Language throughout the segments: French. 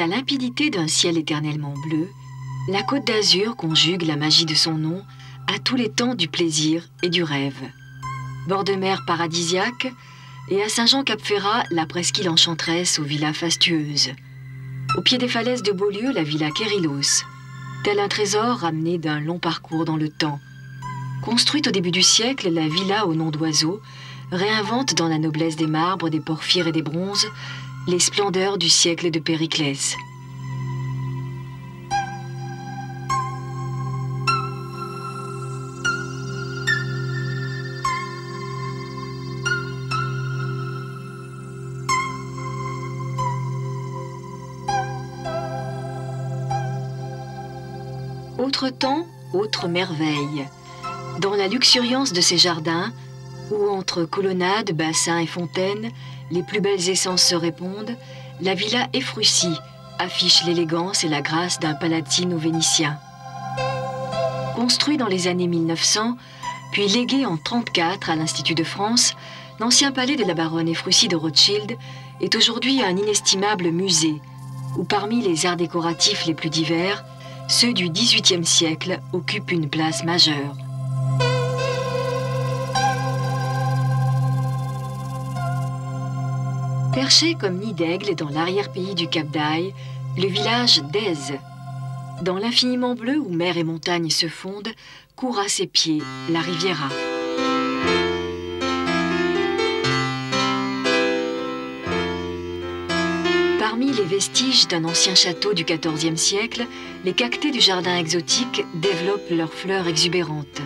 la limpidité d'un ciel éternellement bleu, la Côte d'Azur conjugue la magie de son nom à tous les temps du plaisir et du rêve. Bord de mer paradisiaque, et à Saint-Jean-Cap-Ferrat, la presqu'île enchanteresse aux villas fastueuses. Au pied des falaises de Beaulieu, la villa Kérylos, tel un trésor ramené d'un long parcours dans le temps. Construite au début du siècle, la villa au nom d'oiseau réinvente dans la noblesse des marbres, des porphyres et des bronzes les splendeurs du siècle de Périclès. Autre temps, autre merveille. Dans la luxuriance de ces jardins, où entre colonnades, bassins et fontaines, les plus belles essences se répondent, la villa Efrussi affiche l'élégance et la grâce d'un palatine vénitien. Construit dans les années 1900, puis légué en 1934 à l'Institut de France, l'ancien palais de la baronne Efrussi de Rothschild est aujourd'hui un inestimable musée, où parmi les arts décoratifs les plus divers, ceux du XVIIIe siècle occupent une place majeure. Perché comme nid d'aigle dans l'arrière-pays du Cap d'Aille, le village d'Èze. Dans l'infiniment bleu où mer et montagne se fondent, court à ses pieds la Riviera. Parmi les vestiges d'un ancien château du XIVe siècle, les cactés du jardin exotique développent leurs fleurs exubérantes.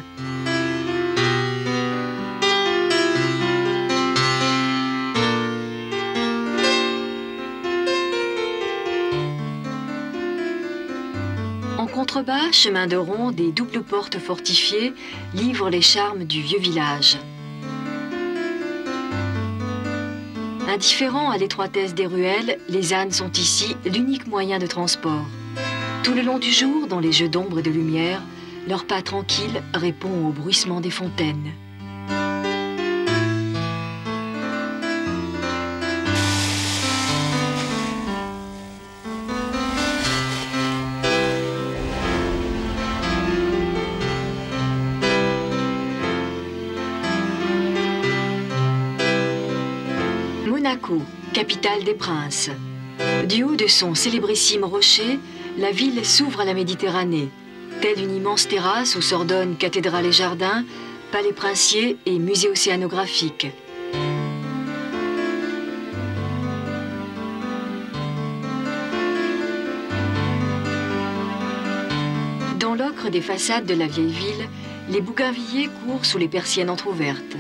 En contrebas, chemin de ronde et double porte fortifiée livrent les charmes du vieux village. Indifférents à l'étroitesse des ruelles, les ânes sont ici l'unique moyen de transport. Tout le long du jour, dans les jeux d'ombre et de lumière, leur pas tranquille répond au bruissement des fontaines. Monaco, capitale des princes. Du haut de son célébrissime rocher, la ville s'ouvre à la Méditerranée, telle une immense terrasse où s'ordonnent cathédrale et jardins, palais princiers et musée océanographique. Dans l'ocre des façades de la vieille ville, les bougainvilliers courent sous les persiennes entr'ouvertes.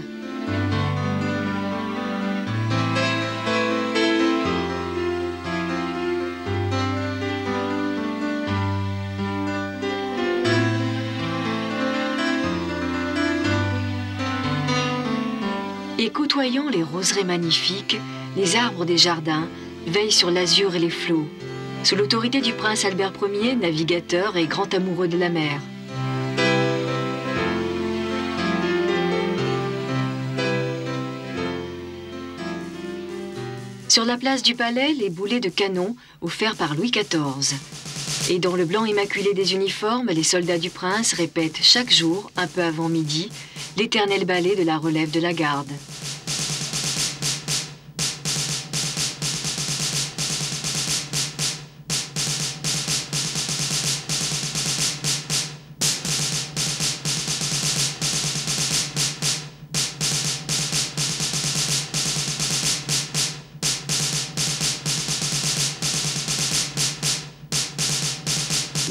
Et côtoyant les roseraies magnifiques, les arbres des jardins veillent sur l'azur et les flots, sous l'autorité du prince Albert Ier, navigateur et grand amoureux de la mer. Sur la place du Palais, les boulets de canon offerts par Louis XIV. Et dans le blanc immaculé des uniformes, les soldats du prince répètent chaque jour, un peu avant midi, l'éternel ballet de la relève de la garde.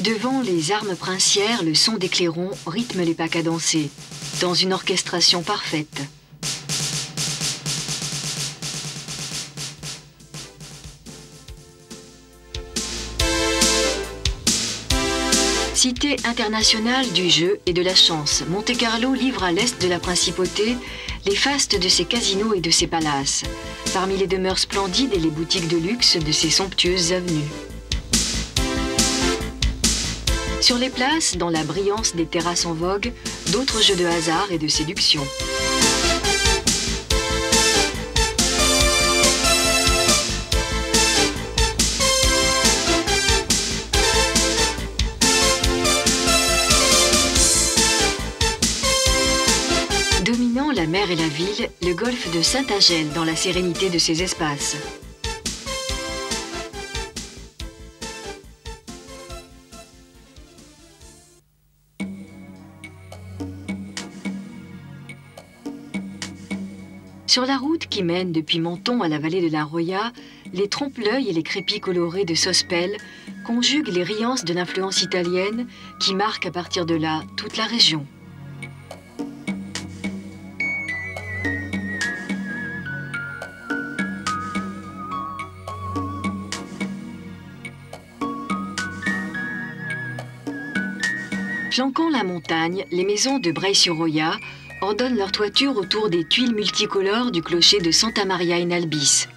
Devant les armes princières, le son des clairons rythme les pas cadencés, dans une orchestration parfaite. Cité internationale du jeu et de la chance, Monte-Carlo livre à l'est de la principauté les fastes de ses casinos et de ses palaces, parmi les demeures splendides et les boutiques de luxe de ses somptueuses avenues. Sur les places, dans la brillance des terrasses en vogue, d'autres jeux de hasard et de séduction. la mer et la ville, le golfe de Saint-Agel dans la sérénité de ses espaces. Sur la route qui mène depuis Menton à la vallée de la Roya, les trompe-l'œil et les crépis colorés de Sospel conjuguent les riances de l'influence italienne qui marque à partir de là toute la région. Flanquant la montagne, les maisons de Breil-sur-Roya ordonnent leur toiture autour des tuiles multicolores du clocher de Santa Maria in Albis.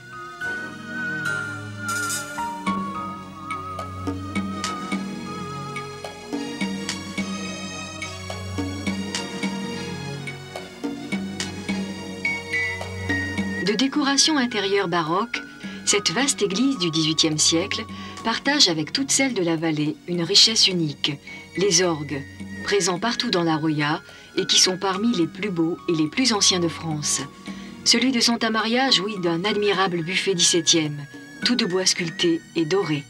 De décoration intérieure baroque, cette vaste église du XVIIIe siècle partage avec toutes celles de la vallée une richesse unique, les orgues, présents partout dans la Roya et qui sont parmi les plus beaux et les plus anciens de France. Celui de Santa Maria jouit d'un admirable buffet XVIIe, tout de bois sculpté et doré.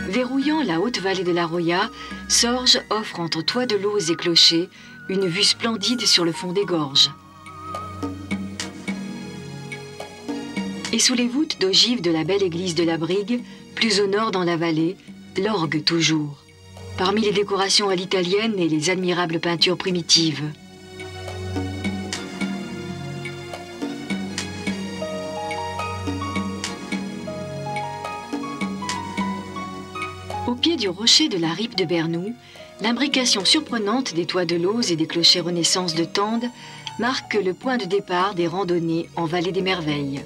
Verrouillant la haute vallée de la Roya, Sorges offre entre toits de lauze et clochers une vue splendide sur le fond des gorges. Et sous les voûtes d'ogives de la belle église de la Brigue, plus au nord dans la vallée, l'orgue toujours, parmi les décorations à l'italienne et les admirables peintures primitives. Au pied du rocher de la Rippe de Bernoux, l'imbrication surprenante des toits de lauze et des clochers Renaissance de Tende marque le point de départ des randonnées en Vallée des Merveilles.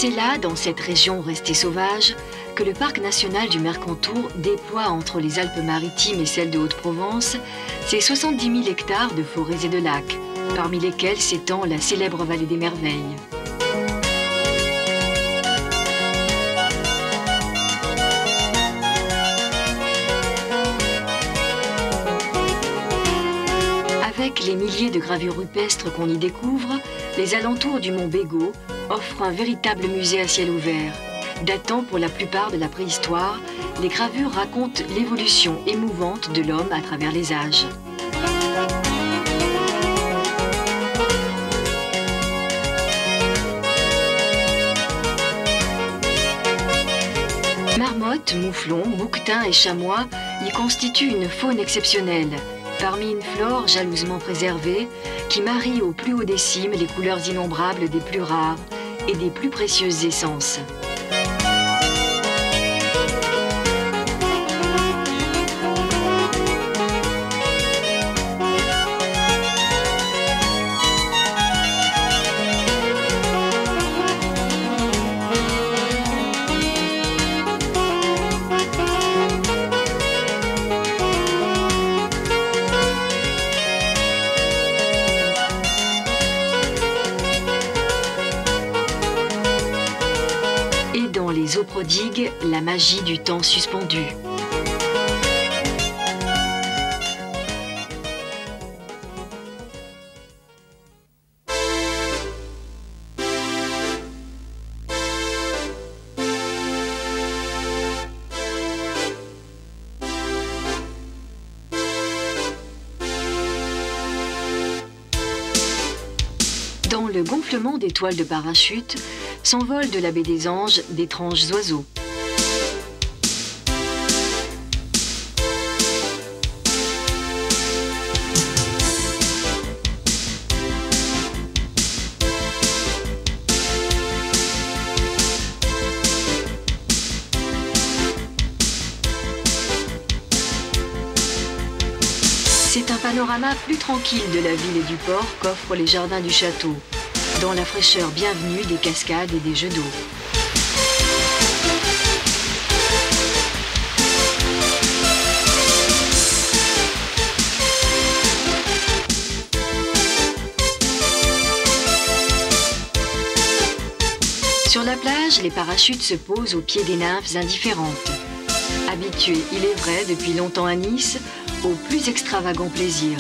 C'est là, dans cette région restée sauvage, que le parc national du Mercantour déploie entre les Alpes-Maritimes et celles de Haute-Provence ses 70 000 hectares de forêts et de lacs, parmi lesquels s'étend la célèbre vallée des Merveilles. Avec les milliers de gravures rupestres qu'on y découvre, les alentours du mont Bégaud offrent un véritable musée à ciel ouvert. Datant pour la plupart de la préhistoire, les gravures racontent l'évolution émouvante de l'homme à travers les âges. Marmottes, mouflons, bouquetins et chamois y constituent une faune exceptionnelle, parmi une flore jalousement préservée qui marie au plus haut des cimes les couleurs innombrables des plus rares et des plus précieuses essences. Les eaux prodigues, la magie du temps suspendu. Dans le gonflement des toiles de parachute, s'envolent de la baie des Anges d'étranges oiseaux. panorama plus tranquille de la ville et du port qu'offrent les jardins du château, dans la fraîcheur bienvenue des cascades et des jeux d'eau. Sur la plage, les parachutes se posent au pied des nymphes indifférentes. Habitués, il est vrai, depuis longtemps à Nice, aux plus extravagants plaisirs.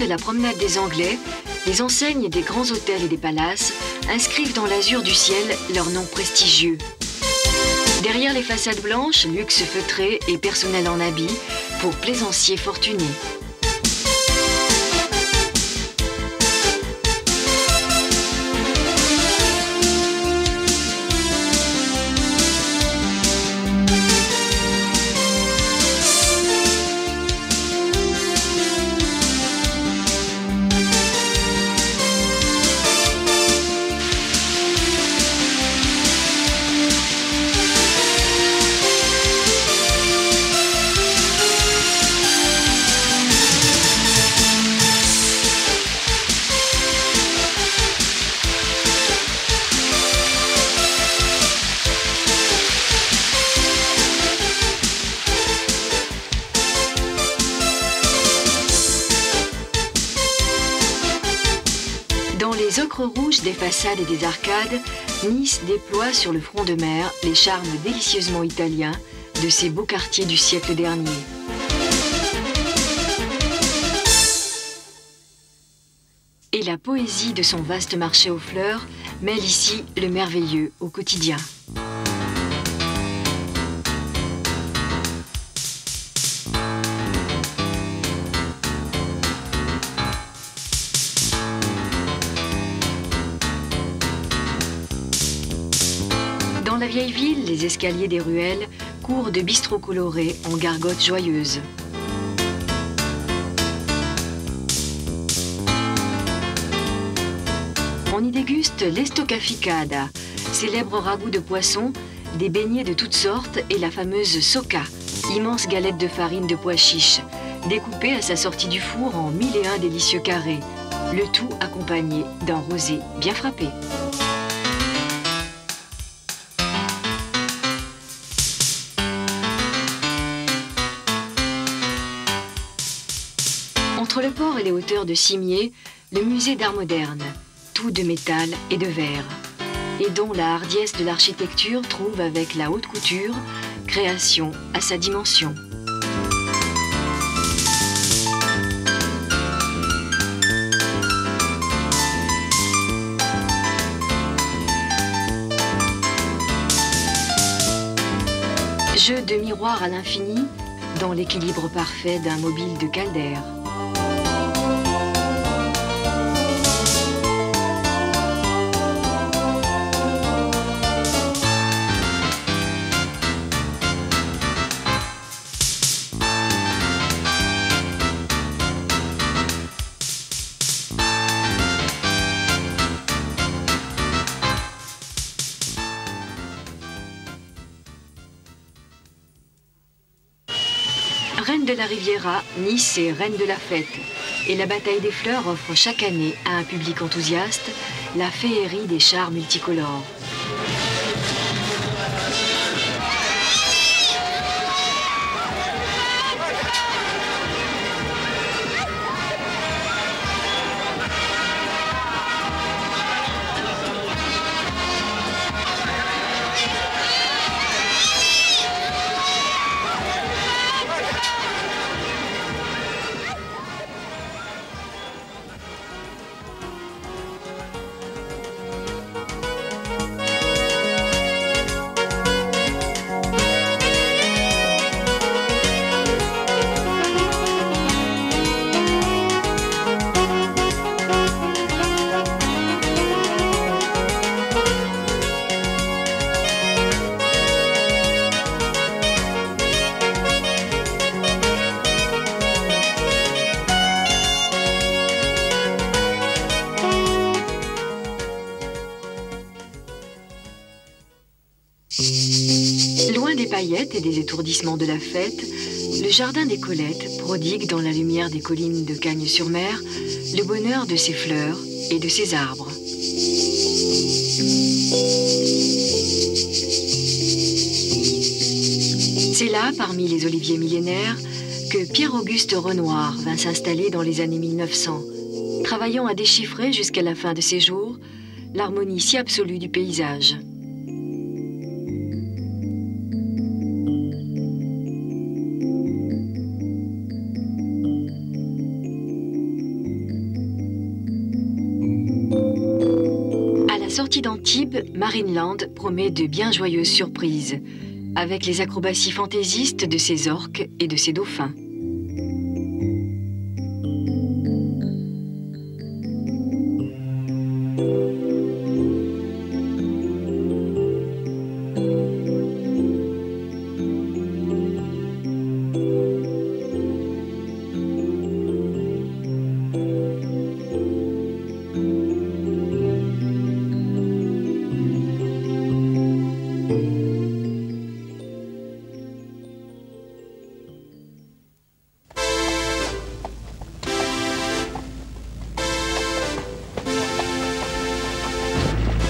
La promenade des Anglais, les enseignes des grands hôtels et des palaces inscrivent dans l'azur du ciel leurs noms prestigieux. Derrière les façades blanches, luxe feutré et personnel en habit pour plaisanciers fortunés. Dans les ocres rouges des façades et des arcades, Nice déploie sur le front de mer les charmes délicieusement italiens de ces beaux quartiers du siècle dernier. Et la poésie de son vaste marché aux fleurs mêle ici le merveilleux au quotidien. Dans la vieille ville, les escaliers des ruelles courent de bistrots colorés en gargotes joyeuses. On y déguste l'estoccaficada, célèbre ragoût de poisson, des beignets de toutes sortes et la fameuse soca, immense galette de farine de pois chiches, découpée à sa sortie du four en 1001 délicieux carrés, le tout accompagné d'un rosé bien frappé. Entre le port et les hauteurs de Cimiez, le musée d'art moderne, tout de métal et de verre, et dont la hardiesse de l'architecture trouve avec la haute couture création à sa dimension. Jeu de miroirs à l'infini dans l'équilibre parfait d'un mobile de caldaire. Reine de la Riviera, Nice est reine de la fête. Et la bataille des fleurs offre chaque année à un public enthousiaste la féerie des chars multicolores. Loin des paillettes et des étourdissements de la fête, le jardin des Colettes prodigue dans la lumière des collines de Cagnes-sur-Mer le bonheur de ses fleurs et de ses arbres. C'est là, parmi les oliviers millénaires, que Pierre-Auguste Renoir vint s'installer dans les années 1900, travaillant à déchiffrer jusqu'à la fin de ses jours l'harmonie si absolue du paysage. À la sortie d'Antibes, Marineland promet de bien joyeuses surprises, avec les acrobaties fantaisistes de ses orques et de ses dauphins.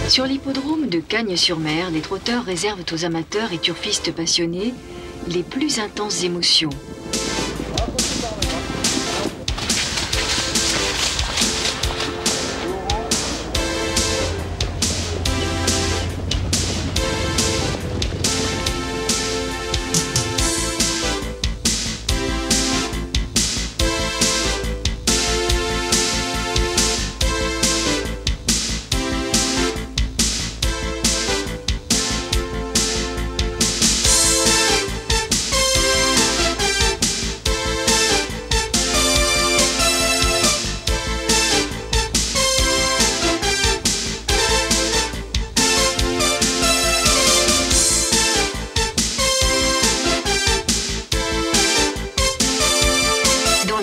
Sur l'hippodrome de Cagnes-sur-Mer, les trotteurs réservent aux amateurs et turfistes passionnés les plus intenses émotions.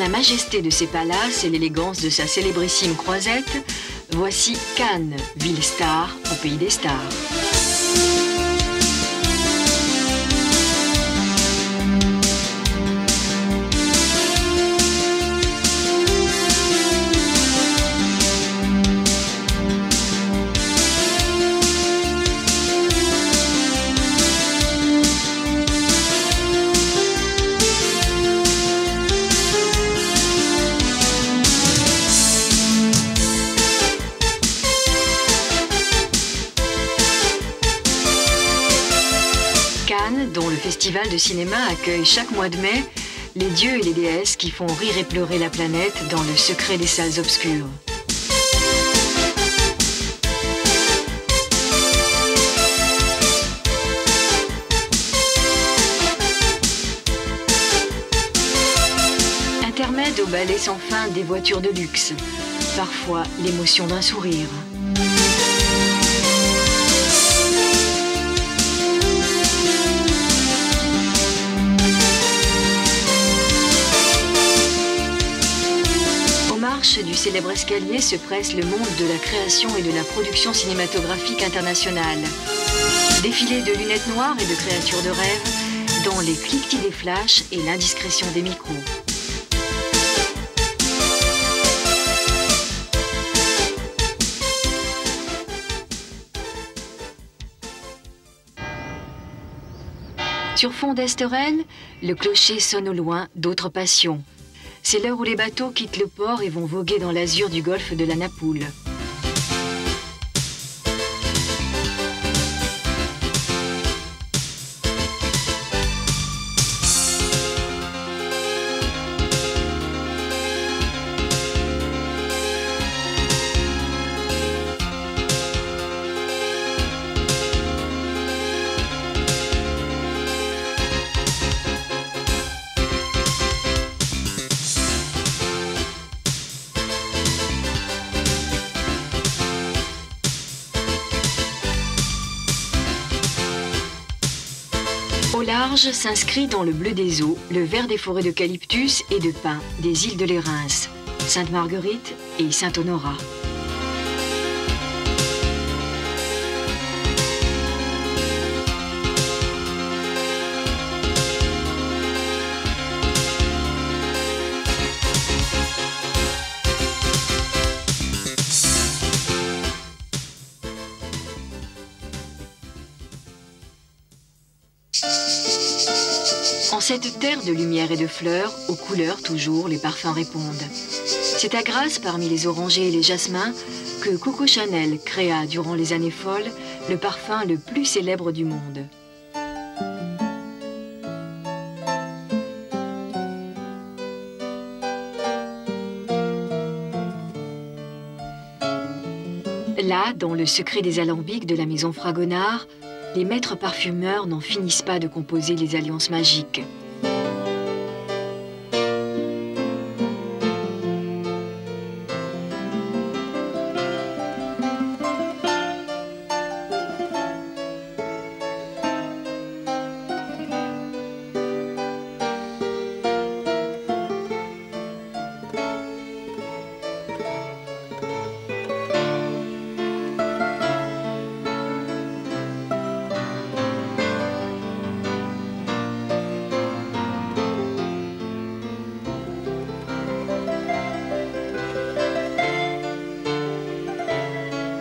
Majesté de ses palaces et l'élégance de sa célébrissime croisette, voici Cannes, ville star au pays des stars. Dont le festival de cinéma accueille chaque mois de mai les dieux et les déesses qui font rire et pleurer la planète dans le secret des salles obscures. Intermède au ballet sans fin des voitures de luxe, parfois l'émotion d'un sourire. Du célèbre escalier se presse le monde de la création et de la production cinématographique internationale. Défilé de lunettes noires et de créatures de rêve, dans les cliquetis des flashs et l'indiscrétion des micros. Sur fond d'Esterel, le clocher sonne au loin d'autres passions. C'est l'heure où les bateaux quittent le port et vont voguer dans l'azur du golfe de la Napoule. Au large s'inscrit dans le bleu des eaux le vert des forêts d'eucalyptus et de pins des îles de Lérins, Sainte-Marguerite et Saint-Honorat. En cette terre de lumière et de fleurs, aux couleurs toujours, les parfums répondent. C'est à Grasse, parmi les orangers et les jasmins, que Coco Chanel créa durant les années folles le parfum le plus célèbre du monde. Là, dans le secret des alambics de la maison Fragonard, les maîtres parfumeurs n'en finissent pas de composer les alliances magiques.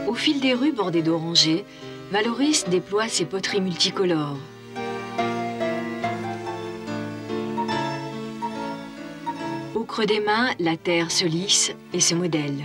Au fil des rues bordées d'orangers, Valoris déploie ses poteries multicolores. Au creux des mains, la terre se lisse et se modèle.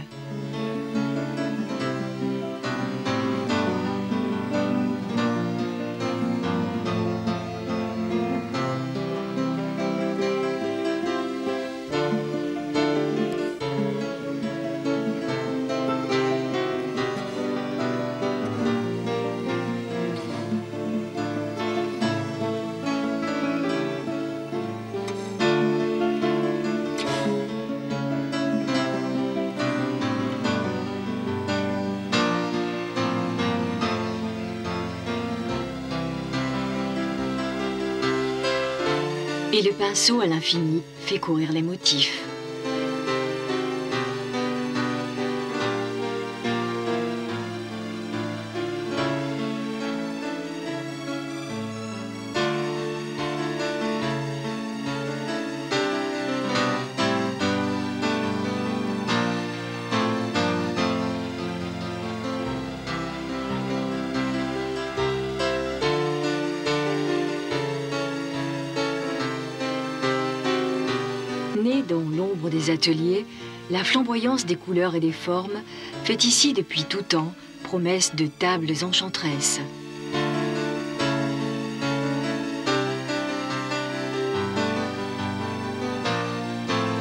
Et le pinceau à l'infini fait courir les motifs. Née dans l'ombre des ateliers, la flamboyance des couleurs et des formes fait ici depuis tout temps promesse de tables enchanteresses.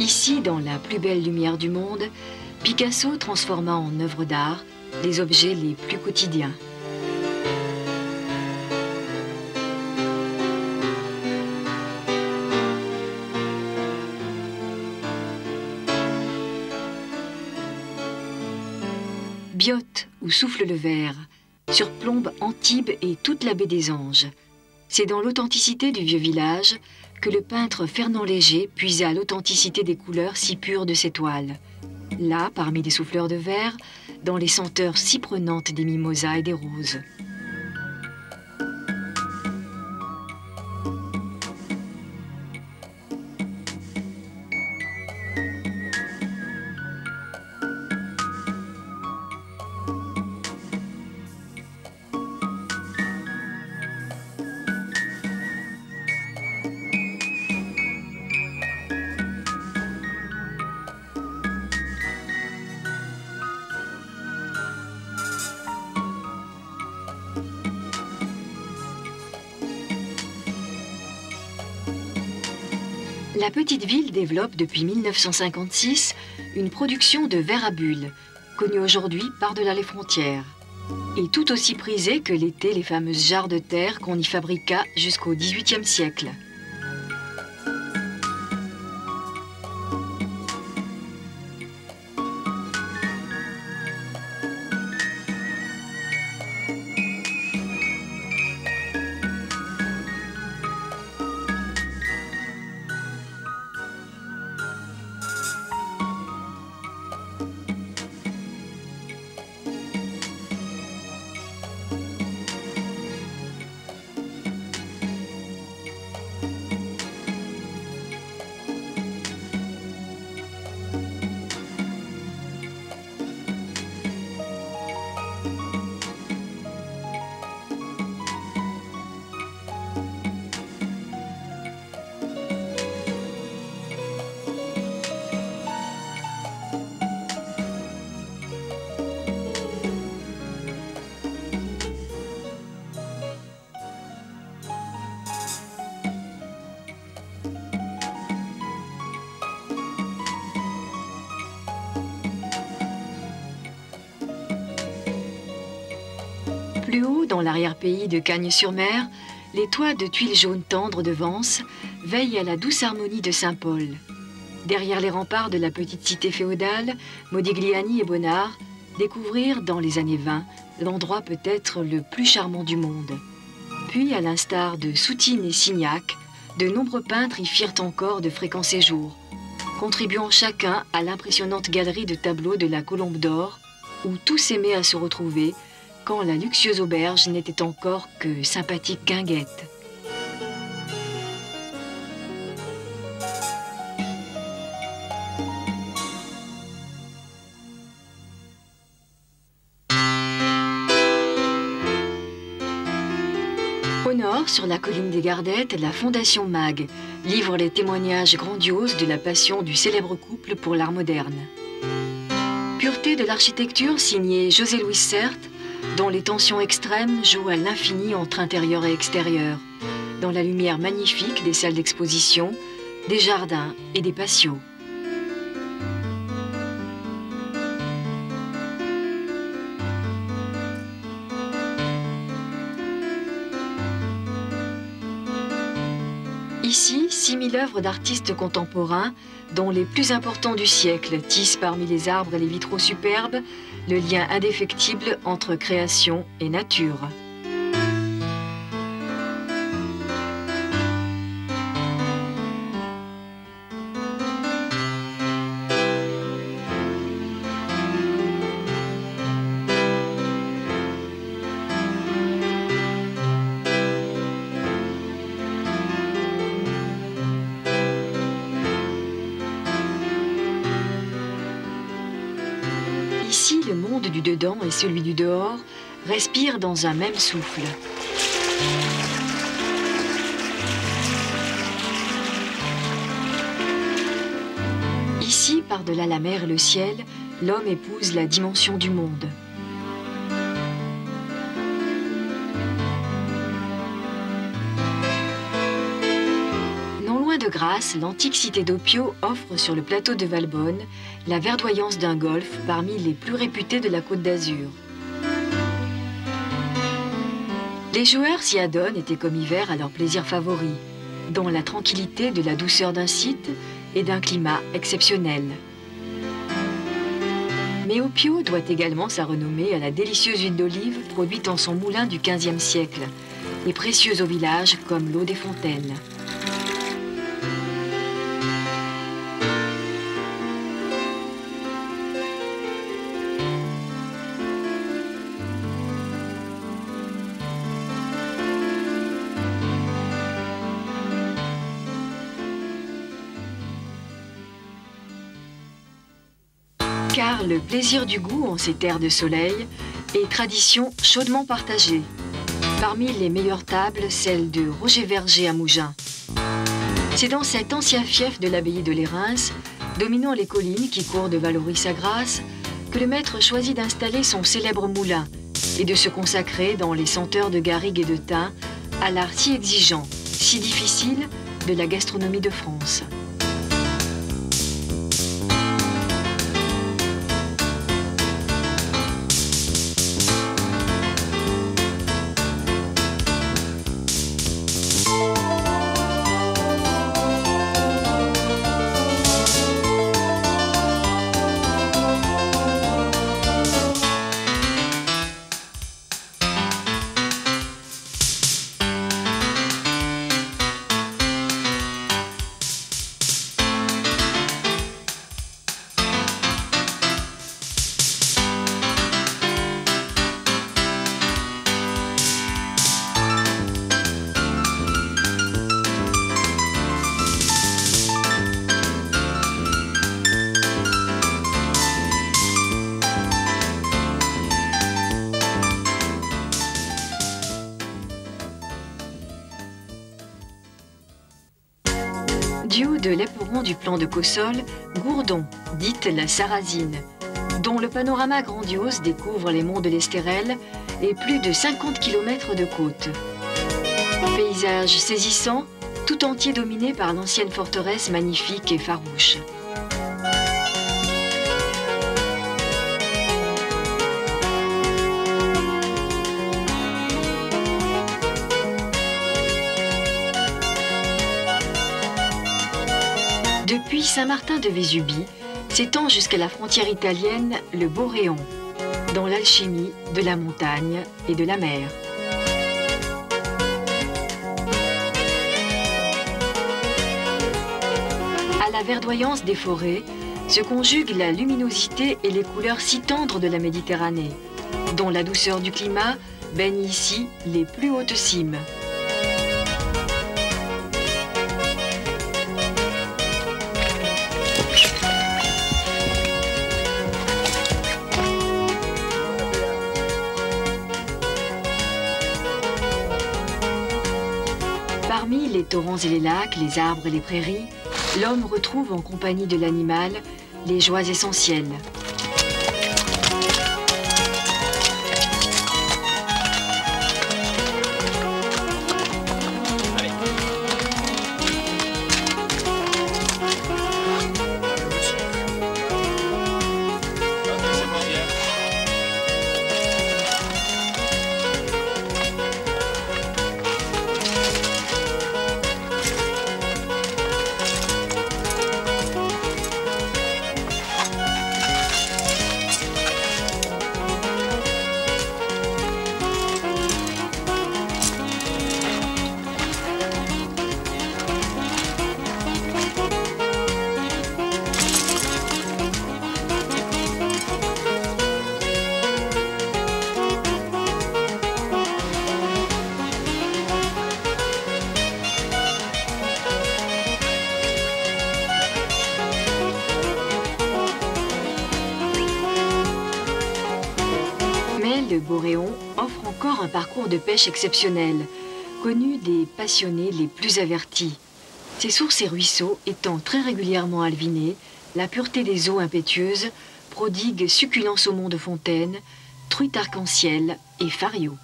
Ici, dans la plus belle lumière du monde, Picasso transforma en œuvre d'art les objets les plus quotidiens. Biote, où souffle le verre, surplombe Antibes et toute la baie des Anges. C'est dans l'authenticité du vieux village que le peintre Fernand Léger puisa l'authenticité des couleurs si pures de ses toiles. Là, parmi les souffleurs de verre, dans les senteurs si prenantes des mimosas et des roses. La petite ville développe depuis 1956 une production de verre à bulles, connue aujourd'hui par-delà les frontières, et tout aussi prisée que l'étaient les fameuses jarres de terre qu'on y fabriqua jusqu'au XVIIIe siècle. Plus haut, dans l'arrière-pays de Cagnes-sur-Mer, les toits de tuiles jaunes tendres de Vence veillent à la douce harmonie de Saint-Paul. Derrière les remparts de la petite cité féodale, Modigliani et Bonnard découvrirent dans les années 20 l'endroit peut-être le plus charmant du monde. Puis, à l'instar de Soutine et Signac, de nombreux peintres y firent encore de fréquents séjours, contribuant chacun à l'impressionnante galerie de tableaux de la Colombe d'Or, où tous aimaient à se retrouver quand la luxueuse auberge n'était encore que sympathique guinguette. Au nord, sur la colline des Gardettes, la Fondation Mag livre les témoignages grandioses de la passion du célèbre couple pour l'art moderne. Pureté de l'architecture signée José-Louis Certes, dont les tensions extrêmes jouent à l'infini entre intérieur et extérieur, dans la lumière magnifique des salles d'exposition, des jardins et des patios. Ici, 6000 œuvres d'artistes contemporains, dont les plus importants du siècle, tissent parmi les arbres et les vitraux superbes le lien indéfectible entre création et nature. Ici, le monde du dedans et celui du dehors respirent dans un même souffle. Ici, par-delà la mer et le ciel, l'homme épouse la dimension du monde. De Grasse, l'antique cité d'Opio offre sur le plateau de Valbonne la verdoyance d'un golfe parmi les plus réputés de la Côte d'Azur. Les joueurs s'y adonnent été comme hiver à leur plaisir favori, dans la tranquillité de la douceur d'un site et d'un climat exceptionnel. Mais Opio doit également sa renommée à la délicieuse huile d'olive produite en son moulin du XVe siècle et précieuse au village comme l'eau des fontaines. Car le plaisir du goût en ces terres de soleil est tradition chaudement partagée. Parmi les meilleures tables, celle de Roger Verger à Mougins. C'est dans cet ancien fief de l'abbaye de Lérins, dominant les collines qui courent de Valoris à Grasse, que le maître choisit d'installer son célèbre moulin et de se consacrer dans les senteurs de garrigue et de thym à l'art si exigeant, si difficile de la gastronomie de France. Du de l'éperon du plan de Cossol, Gourdon, dite la Sarrazine, dont le panorama grandiose découvre les monts de l'Estérel et plus de 50 km de côte. Paysage saisissant, tout entier dominé par l'ancienne forteresse magnifique et farouche. Depuis Saint-Martin de Vésubie, s'étend jusqu'à la frontière italienne le Boréon, dans l'alchimie de la montagne et de la mer. À la verdoyance des forêts se conjuguent la luminosité et les couleurs si tendres de la Méditerranée, dont la douceur du climat baigne ici les plus hautes cimes. Parmi les torrents et les lacs, les arbres et les prairies, l'homme retrouve en compagnie de l'animal les joies essentielles. Le Boréon offre encore un parcours de pêche exceptionnel, connu des passionnés les plus avertis. Ses sources et ruisseaux étant très régulièrement alvinés, la pureté des eaux impétueuses prodigue succulents saumons de fontaine, truites arc-en-ciel et farios.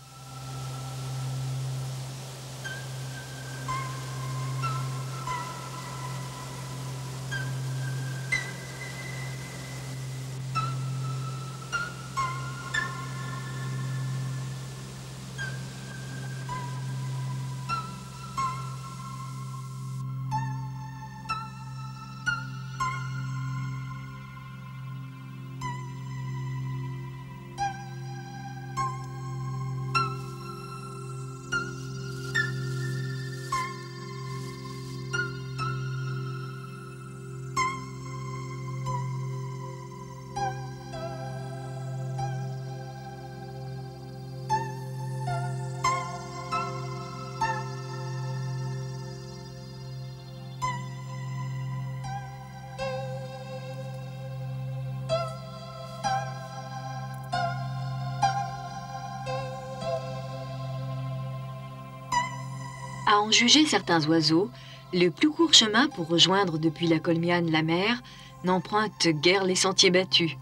À en juger certains oiseaux, le plus court chemin pour rejoindre depuis la Colmiane la mer n'emprunte guère les sentiers battus.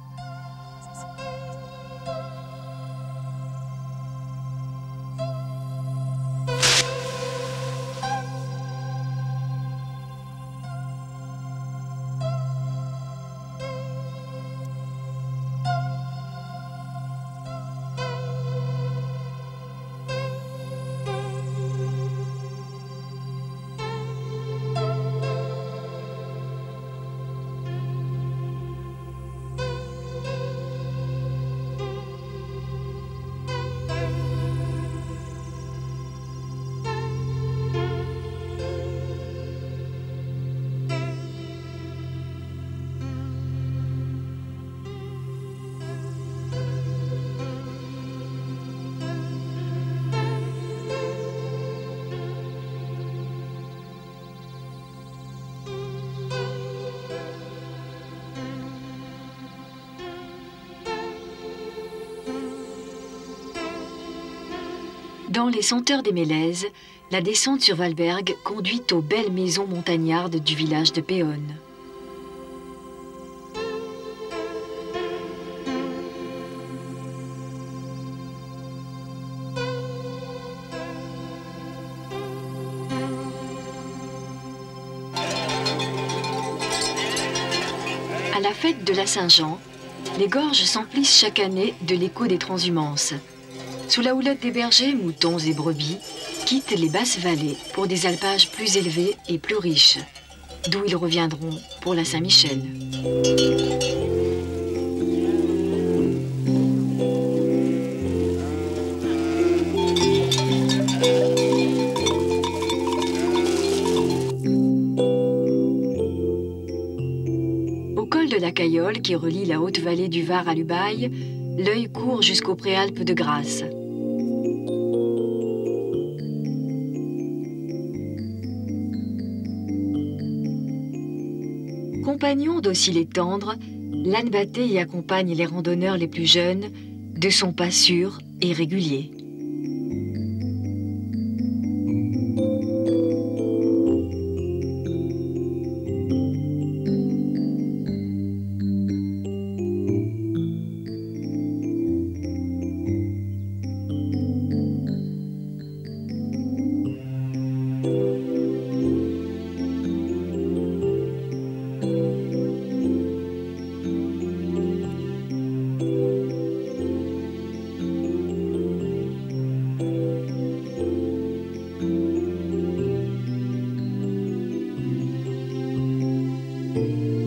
Dans les senteurs des Mélèzes, la descente sur Valberg conduit aux belles maisons montagnardes du village de Péonne. À la fête de la Saint-Jean, les gorges s'emplissent chaque année de l'écho des transhumances. Sous la houlette des bergers, moutons et brebis quittent les basses vallées pour des alpages plus élevés et plus riches. d'où ils reviendront pour la Saint-Michel. Au col de la Cayolle, qui relie la haute vallée du Var à l'Ubaye, l'œil court jusqu'aux préalpes de Grasse. Compagnon docile et tendre, l'âne batté y accompagne les randonneurs les plus jeunes de son pas sûr et régulier.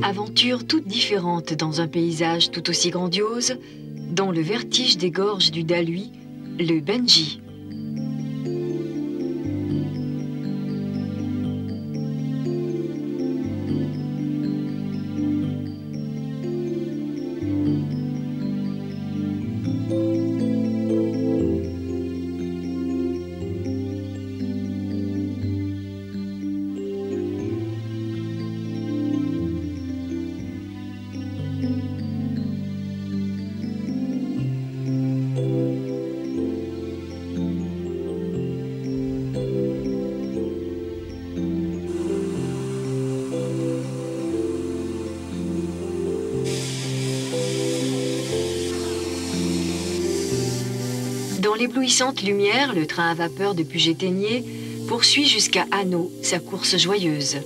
Aventure toute différente dans un paysage tout aussi grandiose, dans le vertige des gorges du Daluy, le Benji. Dans l'éblouissante lumière, le train à vapeur de Puget-Théniers poursuit jusqu'à Hanau sa course joyeuse.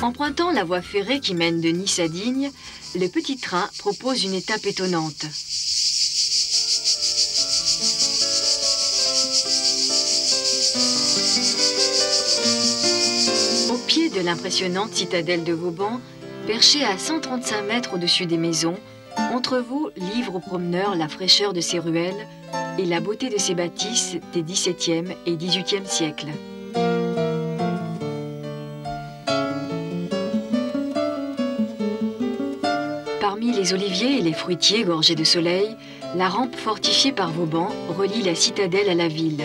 Empruntant la voie ferrée qui mène de Nice à Digne, le petit train propose une étape étonnante. Au pied de l'impressionnante citadelle de Vauban, perchée à 135 mètres au-dessus des maisons, Entrevaux livre aux promeneurs la fraîcheur de ses ruelles et la beauté de ses bâtisses des XVIIe et XVIIIe siècles. Parmi les oliviers et les fruitiers gorgés de soleil, la rampe fortifiée par Vauban relie la citadelle à la ville.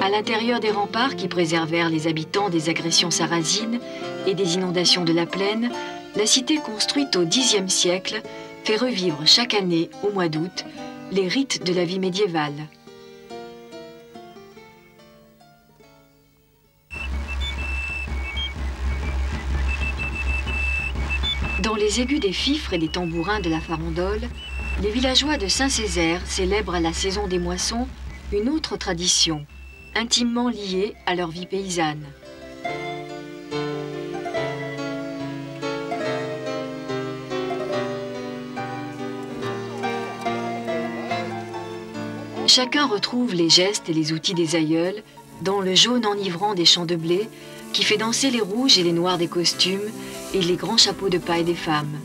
À l'intérieur des remparts qui préservèrent les habitants des agressions sarrasines et des inondations de la plaine, la cité construite au Xe siècle fait revivre chaque année, au mois d'août, les rites de la vie médiévale. Dans les aigus des fifres et des tambourins de la farandole, les villageois de Saint-Césaire célèbrent à la saison des moissons une autre tradition, intimement liée à leur vie paysanne. Chacun retrouve les gestes et les outils des aïeuls dans le jaune enivrant des champs de blé qui fait danser les rouges et les noirs des costumes et les grands chapeaux de paille des femmes.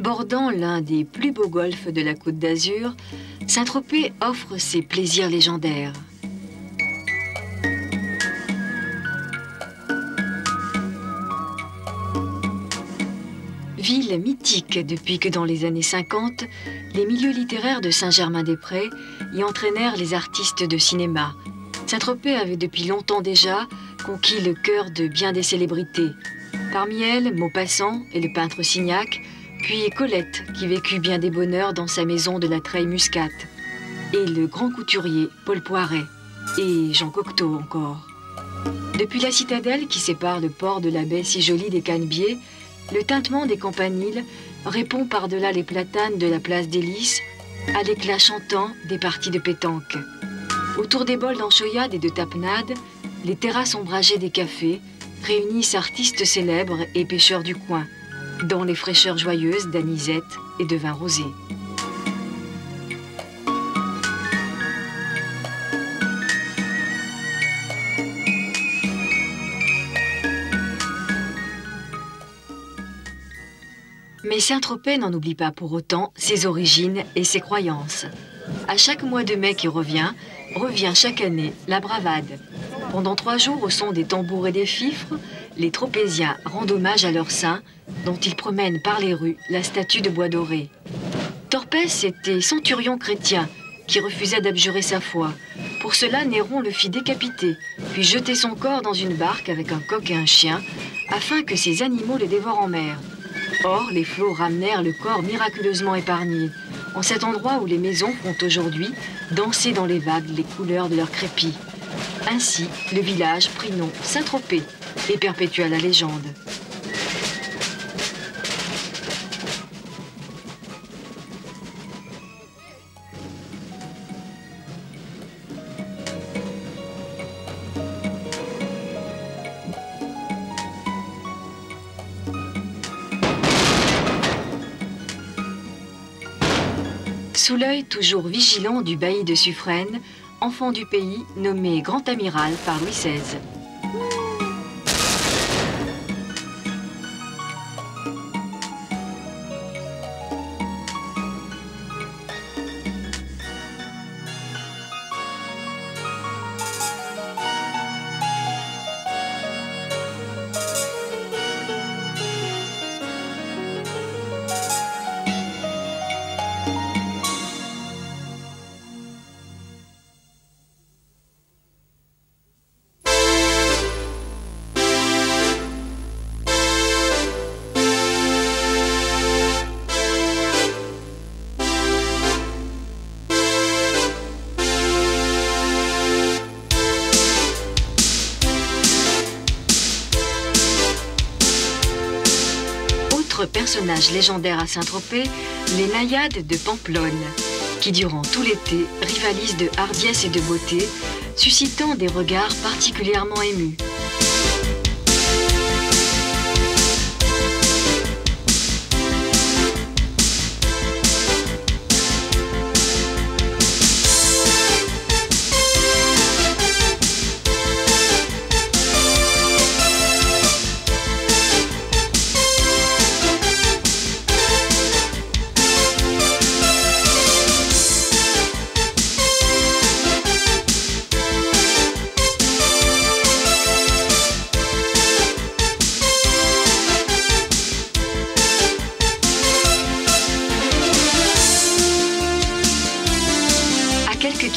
Bordant l'un des plus beaux golfs de la Côte d'Azur, Saint-Tropez offre ses plaisirs légendaires. Ville mythique depuis que dans les années 50, les milieux littéraires de Saint-Germain-des-Prés y entraînèrent les artistes de cinéma. Saint-Tropez avait depuis longtemps déjà conquis le cœur de bien des célébrités. Parmi elles, Maupassant et le peintre Signac, puis Colette, qui vécut bien des bonheurs dans sa maison de la Treille-Muscat, et le grand couturier Paul Poiret, et Jean Cocteau encore. Depuis la citadelle qui sépare le port de la baie si jolie des Canebiers, le tintement des campaniles répond par-delà les platanes de la place des Lys à l'éclat chantant des parties de pétanque. Autour des bols d'enchoyade et de tapenade, les terrasses ombragées des cafés réunissent artistes célèbres et pêcheurs du coin, dans les fraîcheurs joyeuses d'anisette et de vin rosé. Mais Saint-Tropez n'en oublie pas pour autant ses origines et ses croyances. À chaque mois de mai qui revient chaque année la bravade. Pendant 3 jours, au son des tambours et des fifres, les Tropéziens rendent hommage à leur saint, dont ils promènent par les rues la statue de bois doré. Torpès était centurion chrétien qui refusa d'abjurer sa foi. Pour cela, Néron le fit décapiter, puis jeter son corps dans une barque avec un coq et un chien, afin que ces animaux le dévorent en mer. Or, les flots ramenèrent le corps miraculeusement épargné, en cet endroit où les maisons font aujourd'hui danser dans les vagues les couleurs de leur crépi. Ainsi, le village prit nom Saint-Tropez et perpétua la légende. Sous l'œil toujours vigilant du bailli de Suffren, enfant du pays nommé Grand Amiral par Louis XVI. Personnage légendaire à Saint-Tropez, les naïades de Pamplonne, qui durant tout l'été rivalisent de hardiesse et de beauté, suscitant des regards particulièrement émus.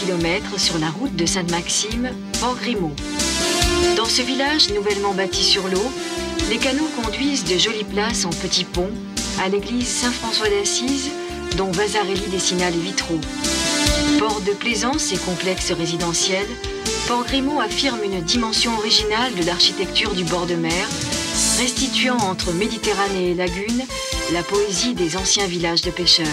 km sur la route de Sainte-Maxime, Port-Grimaud. Dans ce village nouvellement bâti sur l'eau, les canaux conduisent de jolies places en petits ponts à l'église Saint-François d'Assise, dont Vasarely dessina les vitraux. Port de plaisance et complexe résidentiel, Port-Grimaud affirme une dimension originale de l'architecture du bord de mer, restituant entre Méditerranée et lagune la poésie des anciens villages de pêcheurs.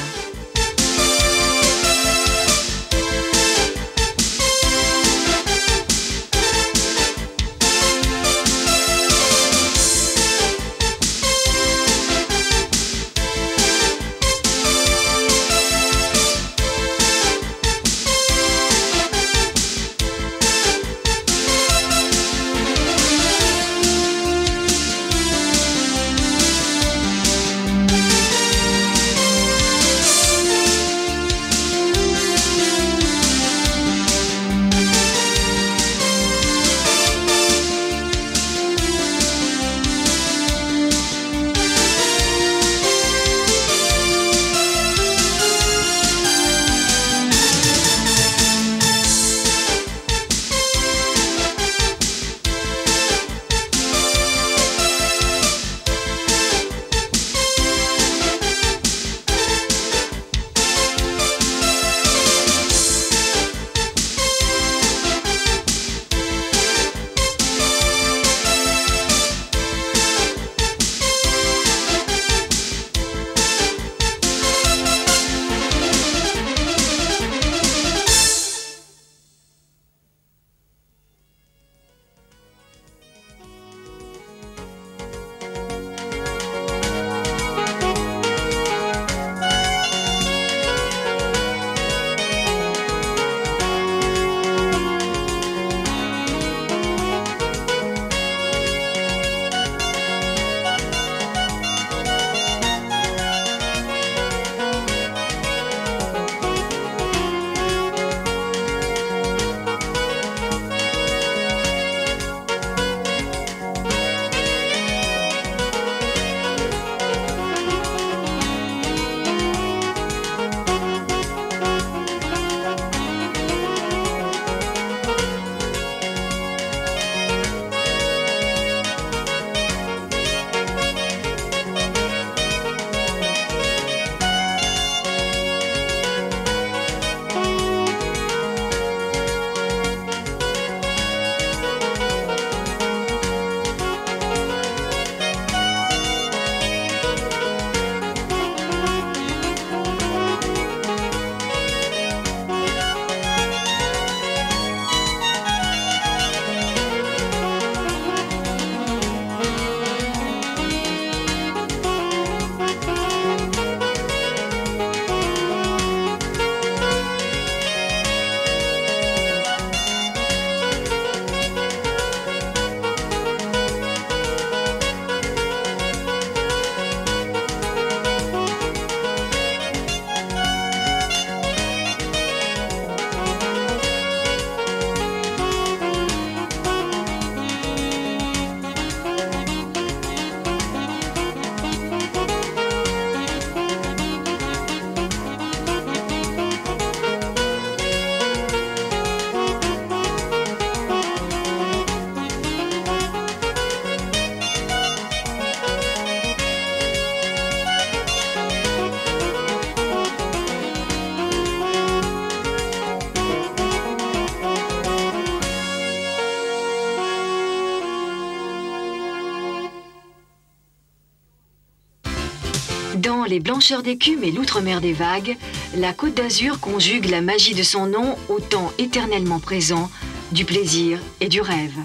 Dans Les Blancheurs d'écume et l'Outre-mer des vagues, la Côte d'Azur conjugue la magie de son nom au temps éternellement présent du plaisir et du rêve.